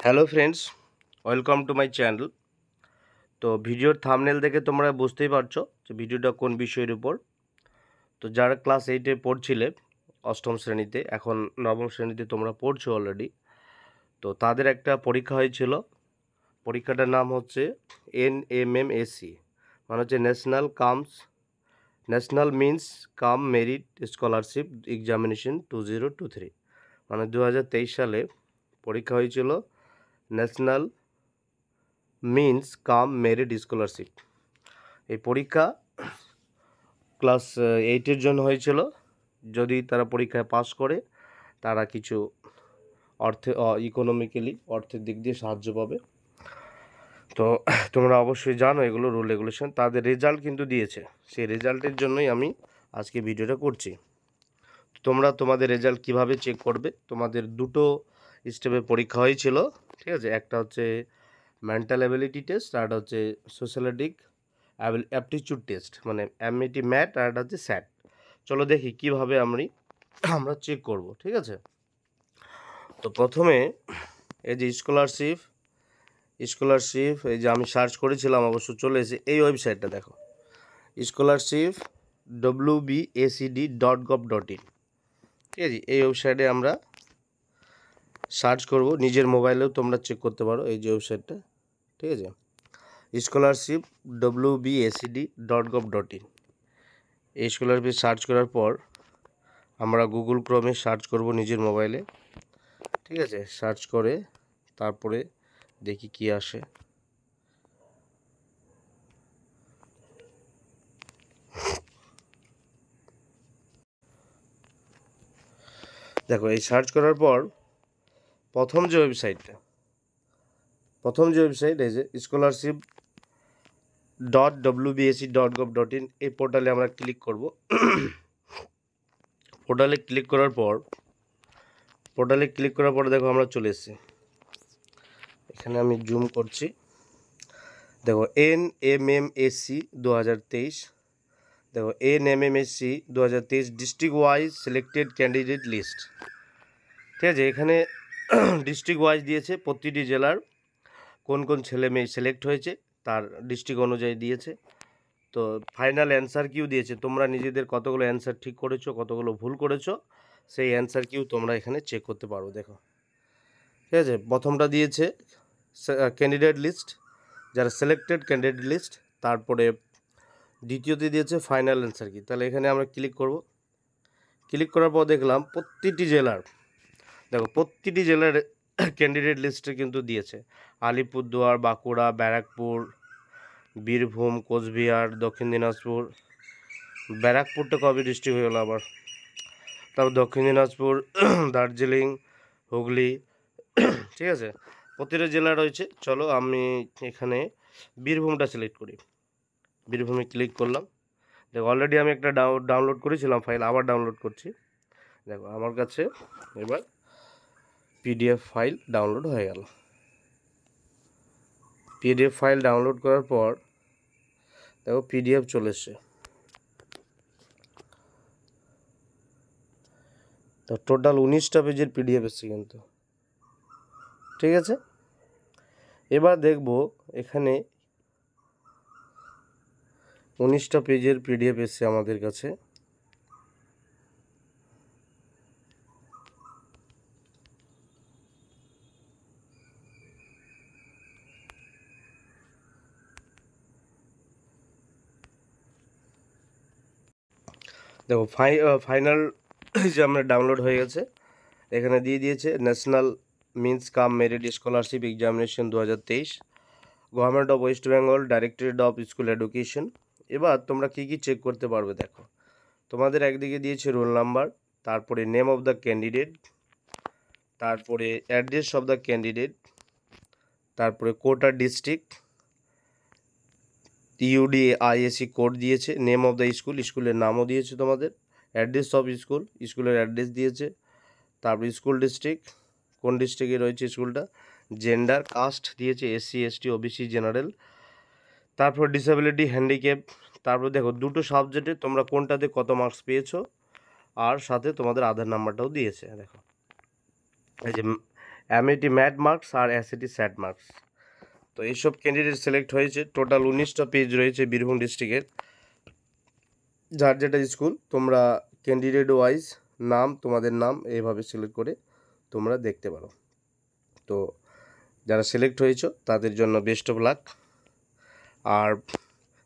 Hello friends, welcome to my channel. তো ভিডিওর thumbnail দেখে তোমরা বুঝতেই পারছো যে ভিডিওটা কোন বিষয়ের উপর। তো যারা ক্লাস 8-এ পড়ছিলে অষ্টম শ্রেণীতে, এখন নবম শ্রেণীতে তোমরা পড়ছো অলরেডি। তো তাদের একটা পরীক্ষা হয়েছিল। পরীক্ষাটার নাম হচ্ছে NMMSC, মানে হচ্ছে ন্যাশনাল মিন্স কাম মেরিট স্কলারশিপ এক্সামিনেশন 2023। মানে 2023 সালে পরীক্ষা হয়েছিল ন্যাশনাল মিন্স কাম মেরিট স্কলারশিপ। এই পরীক্ষা ক্লাস 8-এর জন্য হয়েছিল। যদি তারা পরীক্ষায় পাস করে তারা কিছু অর্থের দিক দিয়ে সাহায্য পাবে। তো তোমরা অবশ্যই জানো এগুলো রুল রেগুলেশন। তাদের রেজাল্ট কিন্তু দিয়েছে, সেই রেজাল্টের জন্যই আমি আজকে ভিডিওটা করছি। তোমরা তোমাদের রেজাল্ট কিভাবে চেক করবে? তোমাদের দুটো স্টেপে পরীক্ষা হয়েছিল, ঠিক আছে? একটা হচ্ছে মেন্টাল অ্যাবিলিটি টেস্ট, আর একটা হচ্ছে সোশ্যালিটিক অ্যাপটিটিউড টেস্ট, মানে এমইটি ম্যাট, আর একটা হচ্ছে স্যাট। চলো দেখি কিভাবে আমরা চেক করব, ঠিক আছে? তো প্রথমে এই যে স্কলারশিপ এই যে আমি সার্চ করেছিলাম, অবশ্য চলে এসে এই ওয়েবসাইটটা দেখো, স্কলারশিপ wbacd.gov.in, ঠিক আছে? এই ওয়েবসাইটে আমরা সার্চ করব। নিজের মোবাইলেও তোমরা চেক করতে পারো এই যে ওয়েবসাইটটা, ঠিক আছে? Scholarship wbacd.gov.in। এই স্কলারশিপ সার্চ করার পর আমরা গুগল ক্রোমে সার্চ করব নিজের মোবাইলে, ঠিক আছে? সার্চ করে তারপরে দেখি কি আসে। দেখো, এই সার্চ করার পর প্রথম যে ওয়েবসাইট এই যে স্কলারশিপ wbacd.gov.in, এই পোর্টালে আমরা ক্লিক করব। পোর্টালে ক্লিক করার পর দেখো আমরা চলে এসেছি। এখানে আমি জুম করছি। দেখো NMMSC 2023, দেখো NMMSC 2023 district wise selected candidate list, ঠিক আছে? এখানে ডিস্ট্রিক্ট ওয়াইজ দিয়েছে, প্রতিটি জেলার কোন কোন ছেলে মেয়ে সিলেক্ট হয়েছে তার ডিস্ট্রিক্ট অনুযায়ী দিয়েছে। তো ফাইনাল অ্যান্সার কিউ দিয়েছে, তোমরা নিজেদের কতগুলো অ্যান্সার ঠিক করেছো, কতগুলো ভুল করেছো, সেই অ্যান্সার কিউ তোমরা এখানে চেক করতে পারো। দেখো, ঠিক আছে? প্রথমটা দিয়েছে ক্যান্ডিডেট লিস্ট, যারা সিলেক্টেড ক্যান্ডিডেট লিস্ট। তারপরে দ্বিতীয়তে দিয়েছে ফাইনাল অ্যান্সার কি। তাহলে এখানে আমরা ক্লিক করব। ক্লিক করার পর দেখলাম প্রতিটি জেলার ক্যান্ডিডেট লিস্টে কিন্তু দিয়েছে। আলিপুরদুয়ার, বাঁকুড়া, ব্যারাকপুর, বীরভূম, কোচবিহার, দক্ষিণ দিনাজপুর। ব্যারাকপুরটা কবে ডিস্ট্রিক্ট হয়ে গেল আবার? তারপর দক্ষিণ দিনাজপুর, দার্জিলিং, হুগলি, ঠিক আছে? প্রতিটা জেলা রয়েছে। চলো আমি এখানে বীরভূমটা সিলেক্ট করি। বীরভূমে ক্লিক করলাম। দেখো, অলরেডি আমি একটা ডাউনলোড করেছিলাম ফাইল, আবার ডাউনলোড করছি। দেখো আমার কাছে এবার পিডিএফ ফাইল ডাউনলোড হয়ে গেল। পিডিএফ ফাইল ডাউনলোড করার পর দেখো পিডিএফ চলে এসছে। তো টোটাল 19টা পেজের পিডিএফ এসছে কিন্তু, ঠিক আছে? এবার দেখব এখানে 19টা পেজের পিডিএফ এসছে আমাদের কাছে। দেখো ফাইনাল যে আমরা ডাউনলোড হয়ে গেছে, এখানে দিয়ে দিয়েছে national means come merit scholarship examination 2023, government of West Bengal, directorate of school education. এবার তোমরা কী কী চেক করতে পারবে দেখো। তোমাদের একদিকে দিয়েছে রোল নাম্বার, তারপরে নেম অফ দ্য ক্যান্ডিডেট, তারপরে অ্যাড্রেস অফ দ্য ক্যান্ডিডেট, তারপরে কোটা ডিস্ট্রিক্ট, UDISC কোড দিয়েছে, নেম অফ দ্য স্কুলের নামও দিয়েছে তোমাদের, অ্যাড্রেস অফ স্কুলের অ্যাড্রেস দিয়েছে, তারপর স্কুল ডিস্ট্রিক্ট, কোন ডিস্ট্রিক্টে রয়েছে স্কুলটা, জেন্ডার, কাস্ট দিয়েছে SC ST OBC জেনারেল, তারপর ডিসেবিলিটি, হ্যান্ডিক্যাপ। তারপর দেখো দুটো সাবজেক্টে তোমরা কোনটাতে কত মার্কস পেয়েছো, আর সাথে তোমাদের আধার নাম্বারটাও দিয়েছে। দেখো এই যে এমএটি ম্যাট মার্কস আর এসএটি স্যাট মার্কস। তো এইসব ক্যান্ডিডেট সিলেক্ট হয়েছে। টোটাল 19টা পেজ রয়েছে বীরভূম ডিস্ট্রিক্টের। যার যেটা স্কুল তোমরা ক্যান্ডিডেট ওয়াইজ নাম, তোমাদের নাম এইভাবে সিলেক্ট করে তোমরা দেখতে পারো। তো যারা সিলেক্ট হয়েছো তাদের জন্য বেস্ট অফ লাক। আর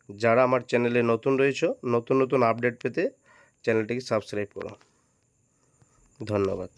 যারা আমার চ্যানেলে নতুন রয়েছো, নতুন নতুন আপডেট পেতে চ্যানেলটিকে সাবস্ক্রাইব করো। ধন্যবাদ।